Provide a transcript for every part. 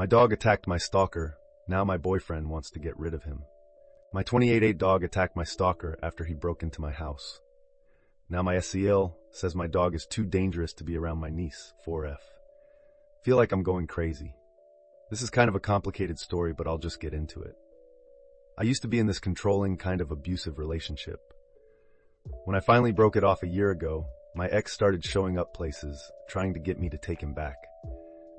My dog attacked my stalker. Now my boyfriend wants to get rid of him. My 28-8 dog attacked my stalker after he broke into my house. Now my SEL says my dog is too dangerous to be around my niece, 4F. Feel like I'm going crazy. This is kind of a complicated story, but I'll just get into it. I used to be in this controlling, kind of abusive relationship. When I finally broke it off a year ago, my ex started showing up places, trying to get me to take him back.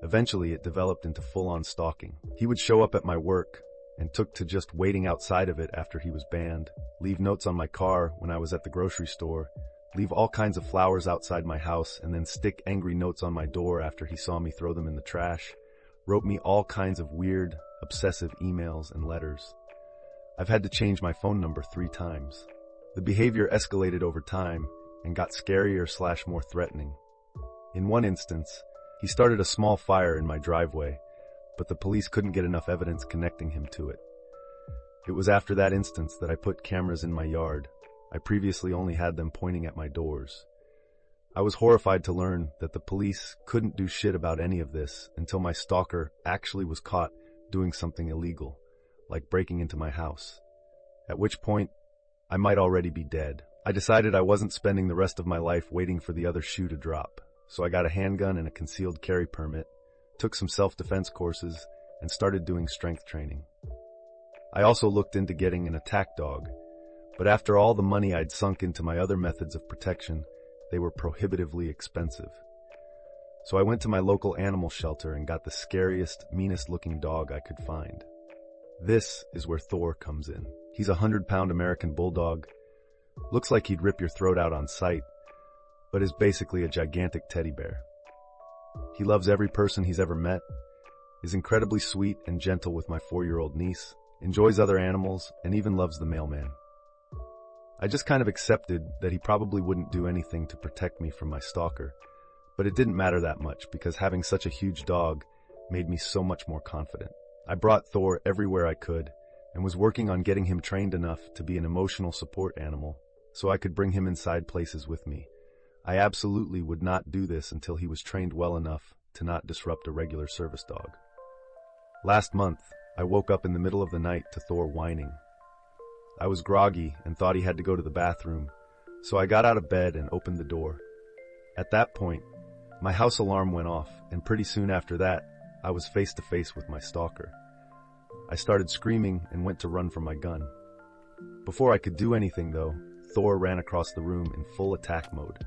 Eventually, it developed into full-on stalking. He would show up at my work and took to just waiting outside of it after he was banned, leave notes on my car when I was at the grocery store, leave all kinds of flowers outside my house, and then stick angry notes on my door after he saw me throw them in the trash, wrote me all kinds of weird, obsessive emails and letters. I've had to change my phone number 3 times. The behavior escalated over time and got scarier / more threatening. In one instance, he started a small fire in my driveway, but the police couldn't get enough evidence connecting him to it. It was after that instance that I put cameras in my yard. I previously only had them pointing at my doors. I was horrified to learn that the police couldn't do shit about any of this until my stalker actually was caught doing something illegal, like breaking into my house. At which point, I might already be dead. I decided I wasn't spending the rest of my life waiting for the other shoe to drop, so I got a handgun and a concealed carry permit, took some self-defense courses, and started doing strength training. I also looked into getting an attack dog, but after all the money I'd sunk into my other methods of protection, they were prohibitively expensive. So I went to my local animal shelter and got the scariest, meanest-looking dog I could find. This is where Thor comes in. He's a 100-pound American bulldog. Looks like he'd rip your throat out on sight, but is basically a gigantic teddy bear. He loves every person he's ever met, is incredibly sweet and gentle with my 4-year-old niece, enjoys other animals, and even loves the mailman. I just kind of accepted that he probably wouldn't do anything to protect me from my stalker, but it didn't matter that much because having such a huge dog made me so much more confident. I brought Thor everywhere I could and was working on getting him trained enough to be an emotional support animal so I could bring him inside places with me. I absolutely would not do this until he was trained well enough to not disrupt a regular service dog. Last month, I woke up in the middle of the night to Thor whining. I was groggy and thought he had to go to the bathroom, so I got out of bed and opened the door. At that point, my house alarm went off, and pretty soon after that, I was face to face with my stalker. I started screaming and went to run for my gun. Before I could do anything, though, Thor ran across the room in full attack mode.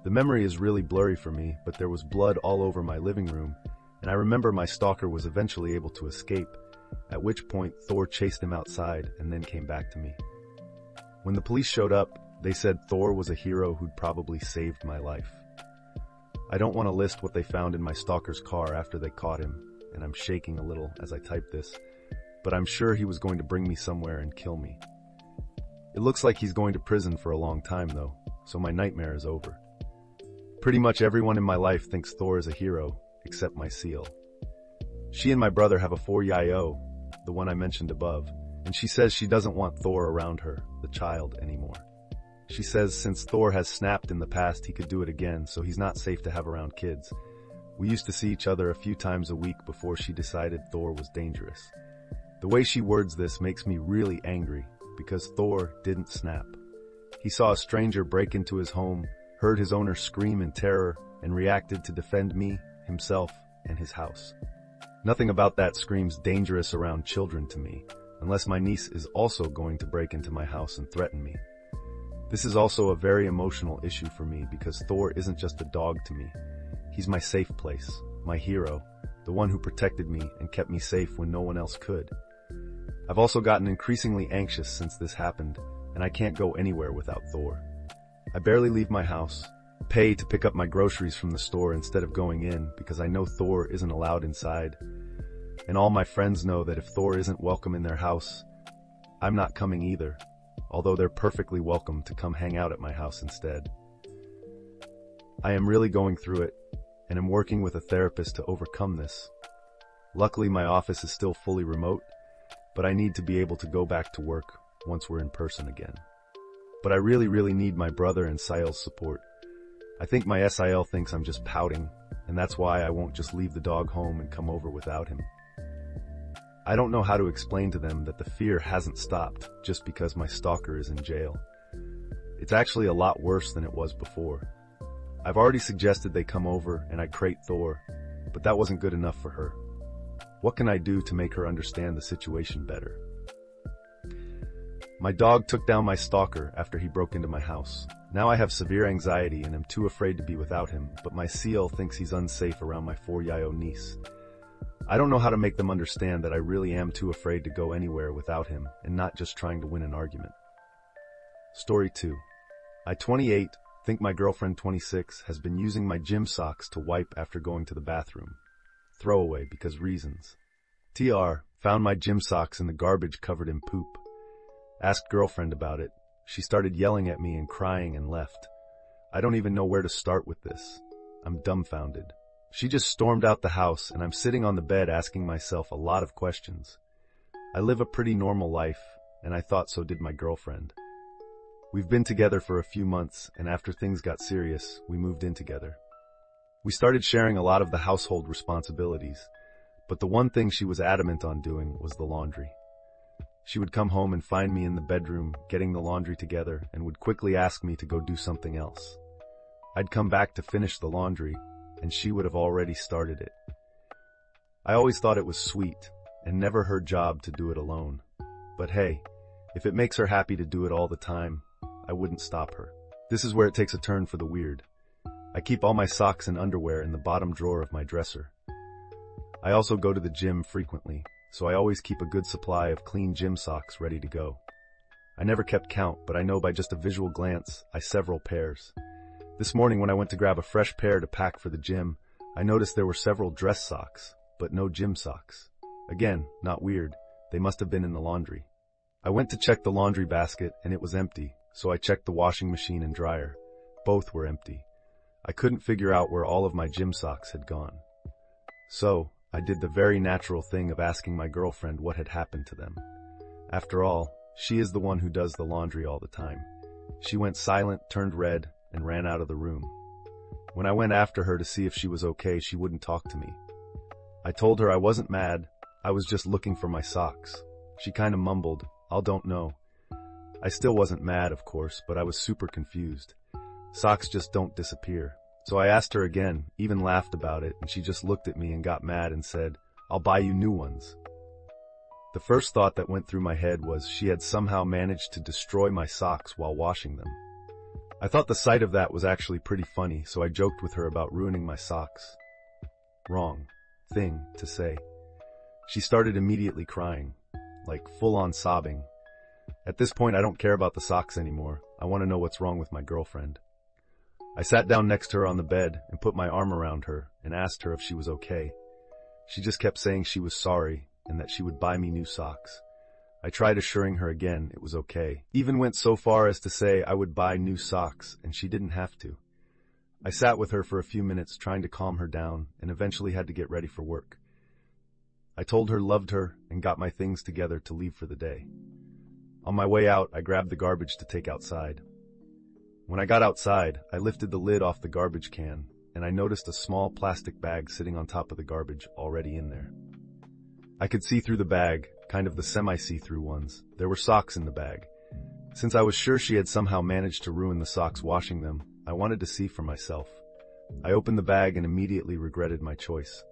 The memory is really blurry for me, but there was blood all over my living room, and I remember my stalker was eventually able to escape, at which point Thor chased him outside and then came back to me. When the police showed up, they said Thor was a hero who'd probably saved my life. I don't want to list what they found in my stalker's car after they caught him, and I'm shaking a little as I type this, but I'm sure he was going to bring me somewhere and kill me. It looks like he's going to prison for a long time though, so my nightmare is over. Pretty much everyone in my life thinks Thor is a hero, except my seal. She and my brother have a 4-year-old, the one I mentioned above, and she says she doesn't want Thor around her, the child, anymore. She says since Thor has snapped in the past, he could do it again, so he's not safe to have around kids. We used to see each other a few times a week before she decided Thor was dangerous. The way she words this makes me really angry, because Thor didn't snap. He saw a stranger break into his home, heard his owner scream in terror, and reacted to defend me, himself, and his house. Nothing about that screams dangerous around children to me, unless my niece is also going to break into my house and threaten me. This is also a very emotional issue for me because Thor isn't just a dog to me. He's my safe place, my hero, the one who protected me and kept me safe when no one else could. I've also gotten increasingly anxious since this happened, and I can't go anywhere without Thor. I barely leave my house, pay to pick up my groceries from the store instead of going in because I know Thor isn't allowed inside. And all my friends know that if Thor isn't welcome in their house, I'm not coming either, although they're perfectly welcome to come hang out at my house instead. I am really going through it, and am working with a therapist to overcome this. Luckily, my office is still fully remote, but I need to be able to go back to work once we're in person again. But I really need my brother and Sail's support. I think my SIL thinks I'm just pouting, and that's why I won't just leave the dog home and come over without him. I don't know how to explain to them that the fear hasn't stopped just because my stalker is in jail. It's actually a lot worse than it was before. I've already suggested they come over and I crate Thor, but that wasn't good enough for her. What can I do to make her understand the situation better? My dog took down my stalker after he broke into my house. Now I have severe anxiety and am too afraid to be without him, but my seal thinks he's unsafe around my 4-year-old niece. I don't know how to make them understand that I really am too afraid to go anywhere without him and not just trying to win an argument. Story 2. I, 28, think my girlfriend, 26, has been using my gym socks to wipe after going to the bathroom. Throwaway because reasons. TR, found my gym socks in the garbage covered in poop. Asked girlfriend about it. She started yelling at me and crying and left. I don't even know where to start with this. I'm dumbfounded. She just stormed out the house and I'm sitting on the bed asking myself a lot of questions. I live a pretty normal life, and I thought so did my girlfriend. We've been together for a few months, and after things got serious, we moved in together. We started sharing a lot of the household responsibilities, but the one thing she was adamant on doing was the laundry. She would come home and find me in the bedroom getting the laundry together and would quickly ask me to go do something else. I'd come back to finish the laundry, and she would have already started it. I always thought it was sweet, and never her job to do it alone. But hey, if it makes her happy to do it all the time, I wouldn't stop her. This is where it takes a turn for the weird. I keep all my socks and underwear in the bottom drawer of my dresser. I also go to the gym frequently, so I always keep a good supply of clean gym socks ready to go. I never kept count, but I know by just a visual glance, I several pairs. This morning when I went to grab a fresh pair to pack for the gym, I noticed there were several dress socks, but no gym socks. Again, not weird. They must have been in the laundry. I went to check the laundry basket and it was empty, so I checked the washing machine and dryer. Both were empty. I couldn't figure out where all of my gym socks had gone. So, I did the very natural thing of asking my girlfriend what had happened to them. After all, she is the one who does the laundry all the time. She went silent, turned red, and ran out of the room. When I went after her to see if she was okay, she wouldn't talk to me. I told her I wasn't mad, I was just looking for my socks. She kinda mumbled, "I don't know." I still wasn't mad, of course, but I was super confused. Socks just don't disappear. So I asked her again, even laughed about it, and she just looked at me and got mad and said, "I'll buy you new ones." The first thought that went through my head was she had somehow managed to destroy my socks while washing them. I thought the sight of that was actually pretty funny, so I joked with her about ruining my socks. Wrong thing to say. She started immediately crying, like full-on sobbing. At this point, I don't care about the socks anymore. I want to know what's wrong with my girlfriend. I sat down next to her on the bed and put my arm around her and asked her if she was okay. She just kept saying she was sorry and that she would buy me new socks. I tried assuring her again it was okay. Even went so far as to say I would buy new socks, and she didn't have to. I sat with her for a few minutes trying to calm her down and eventually had to get ready for work. I told her loved her and got my things together to leave for the day. On my way out, I grabbed the garbage to take outside. When I got outside, I lifted the lid off the garbage can, and I noticed a small plastic bag sitting on top of the garbage already in there. I could see through the bag, kind of the semi-see-through ones. There were socks in the bag. Since I was sure she had somehow managed to ruin the socks washing them, I wanted to see for myself. I opened the bag and immediately regretted my choice.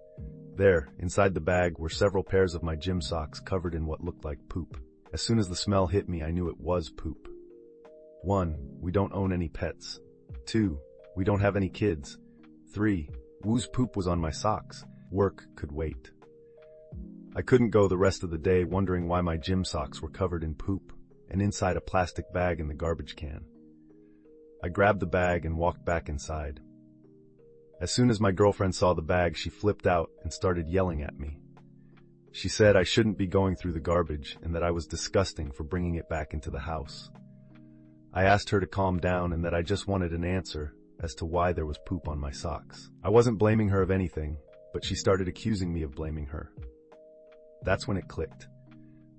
There, inside the bag, were several pairs of my gym socks covered in what looked like poop. As soon as the smell hit me, I knew it was poop. 1. We don't own any pets. 2. We don't have any kids. 3. Woo's poop was on my socks. Work could wait. I couldn't go the rest of the day wondering why my gym socks were covered in poop and inside a plastic bag in the garbage can. I grabbed the bag and walked back inside. As soon as my girlfriend saw the bag, she flipped out and started yelling at me. She said I shouldn't be going through the garbage and that I was disgusting for bringing it back into the house. I asked her to calm down and that I just wanted an answer as to why there was poop on my socks. I wasn't blaming her of anything, but she started accusing me of blaming her. That's when it clicked.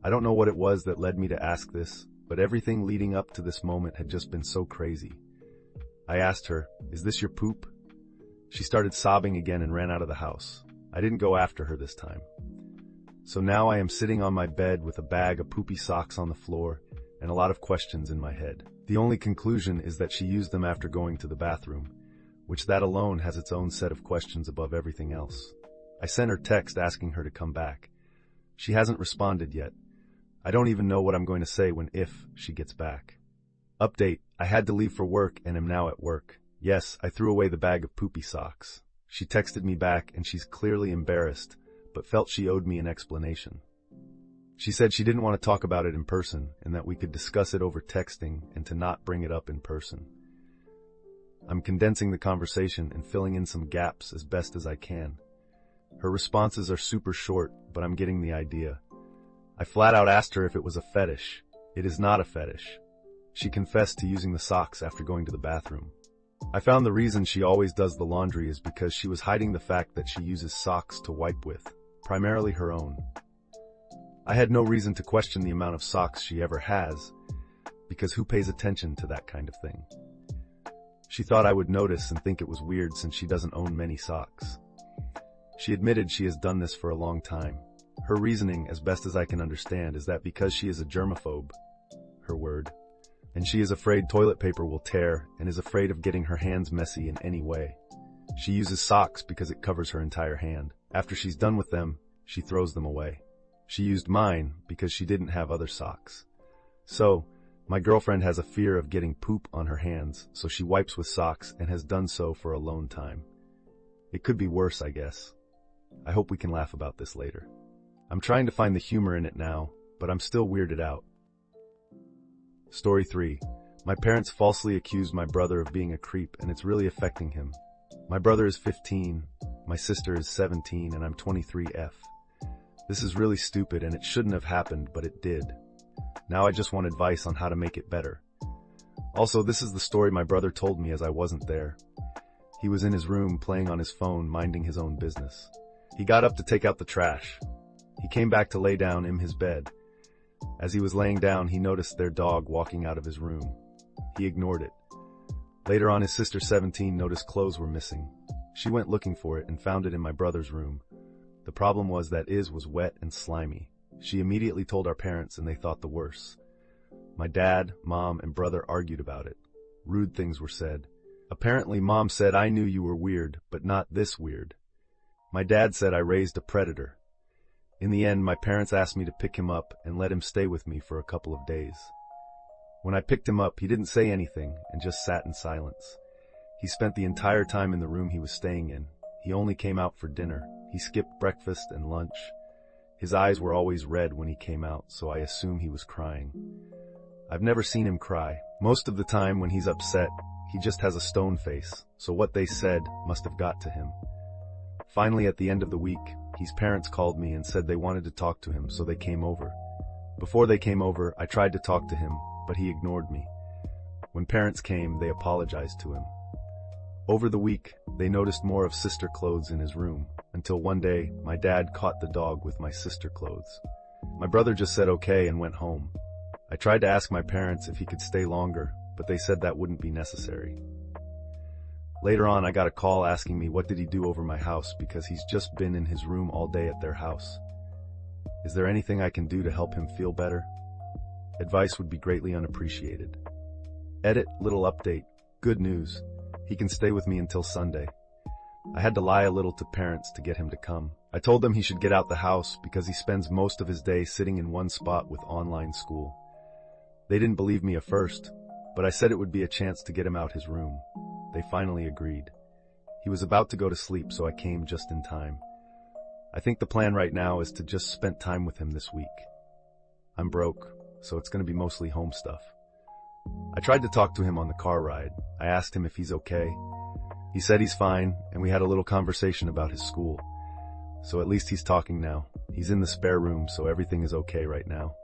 I don't know what it was that led me to ask this, but everything leading up to this moment had just been so crazy. I asked her, "Is this your poop?" She started sobbing again and ran out of the house. I didn't go after her this time. So now I am sitting on my bed with a bag of poopy socks on the floor and a lot of questions in my head. The only conclusion is that she used them after going to the bathroom, which that alone has its own set of questions above everything else. I sent her text asking her to come back. She hasn't responded yet. I don't even know what I'm going to say if she gets back. Update: I had to leave for work and am now at work. Yes, I threw away the bag of poopy socks. She texted me back and she's clearly embarrassed, but felt she owed me an explanation. She said she didn't want to talk about it in person and that we could discuss it over texting and to not bring it up in person. I'm condensing the conversation and filling in some gaps as best as I can. Her responses are super short, but I'm getting the idea. I flat out asked her if it was a fetish. It is not a fetish. She confessed to using the socks after going to the bathroom. I found the reason she always does the laundry is because she was hiding the fact that she uses socks to wipe with, primarily her own. I had no reason to question the amount of socks she ever has, because who pays attention to that kind of thing? She thought I would notice and think it was weird since she doesn't own many socks. She admitted she has done this for a long time. Her reasoning, as best as I can understand, is that because she is a germaphobe, her word, and she is afraid toilet paper will tear and is afraid of getting her hands messy in any way. She uses socks because it covers her entire hand. After she's done with them, she throws them away. She used mine because she didn't have other socks. So, my girlfriend has a fear of getting poop on her hands, so she wipes with socks and has done so for a long time. It could be worse, I guess. I hope we can laugh about this later. I'm trying to find the humor in it now, but I'm still weirded out. Story 3. My parents falsely accused my brother of being a creep and it's really affecting him. My brother is 15, my sister is 17, and I'm 23F. This is really stupid and it shouldn't have happened, but it did. Now I just want advice on how to make it better. Also, this is the story my brother told me as I wasn't there. He was in his room playing on his phone, minding his own business. He got up to take out the trash. He came back to lay down in his bed. As he was laying down, he noticed their dog walking out of his room. He ignored it. Later on, his sister 17 noticed clothes were missing. She went looking for it and found it in my brother's room. The problem was that Iz was wet and slimy. She immediately told our parents and they thought the worst. My dad, mom, and brother argued about it. Rude things were said. Apparently, mom said I knew you were weird, but not this weird. My dad said I raised a predator. In the end, my parents asked me to pick him up and let him stay with me for a couple of days. When I picked him up, he didn't say anything and just sat in silence. He spent the entire time in the room he was staying in. He only came out for dinner. He skipped breakfast and lunch. His eyes were always red when he came out, so I assume he was crying. I've never seen him cry. Most of the time when he's upset, he just has a stone face, so what they said must have got to him. Finally, at the end of the week, his parents called me and said they wanted to talk to him, so they came over. Before they came over, I tried to talk to him, but he ignored me. When parents came, they apologized to him. Over the week, they noticed more of sister clothes in his room, until one day, my dad caught the dog with my sister clothes. My brother just said okay and went home. I tried to ask my parents if he could stay longer, but they said that wouldn't be necessary. Later on, I got a call asking me what did he do over my house because he's just been in his room all day at their house. Is there anything I can do to help him feel better? Advice would be greatly unappreciated. Edit, little update. Good news. He can stay with me until Sunday. I had to lie a little to parents to get him to come. I told them he should get out the house because he spends most of his day sitting in one spot with online school. They didn't believe me at first, but I said it would be a chance to get him out his room. They finally agreed. He was about to go to sleep, so I came just in time. I think the plan right now is to just spend time with him this week. I'm broke, so it's going to be mostly home stuff. I tried to talk to him on the car ride. I asked him if he's okay. He said he's fine, and we had a little conversation about his school. So at least he's talking now. He's in the spare room, so everything is okay right now.